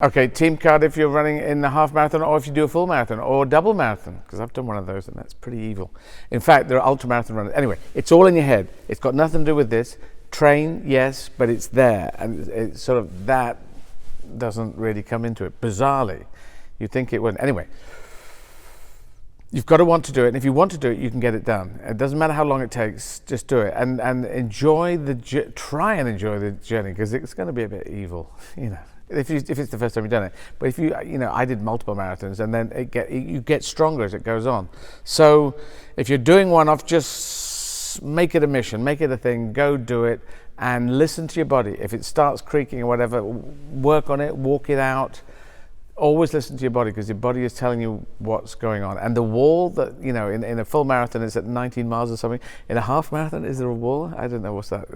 Okay, Team Cardiff, you're running in the half marathon, or if you do a full marathon or a double marathon, because I've done one of those and that's pretty evil. In fact, there are ultra marathon runners. Anyway, it's all in your head. It's got nothing to do with this. Train, yes, but it's there, and it's sort of that doesn't really come into it. Bizarrely, you think it wouldn't. Anyway, you've got to want to do it, and if you want to do it, you can get it done. It doesn't matter how long it takes. Just do it, and enjoy try and enjoy the journey, because it's going to be a bit evil, you know. If it's the first time you've done it, but if I did multiple marathons, and then you get stronger as it goes on. So if you're doing one off, just make it a mission, make it a thing, go do it, and listen to your body. If it starts creaking or whatever, work on it, walk it out. Always listen to your body, because your body is telling you what's going on. And the wall that, in a full marathon is at 19 miles or something. In a half marathon, is there a wall? I don't know, what's that?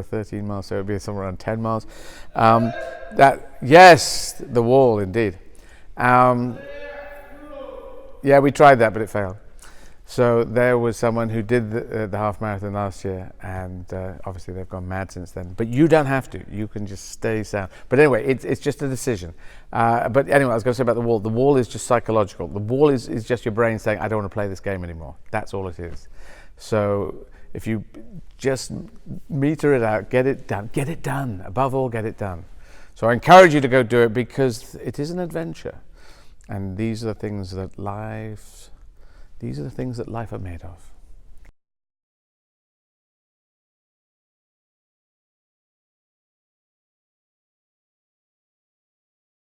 13 miles, so it would be somewhere around 10 miles. Yes, the wall, indeed. Yeah, we tried that, but it failed. So there was someone who did the half marathon last year, and obviously they've gone mad since then. But you don't have to. You can just stay sound. But anyway, it's just a decision. But anyway, I was going to say about the wall. The wall is just psychological. The wall is just your brain saying, I don't want to play this game anymore. That's all it is. So if you just meter it out, get it done. Above all, get it done. So I encourage you to go do it, because it is an adventure. And these are the things that life are made of.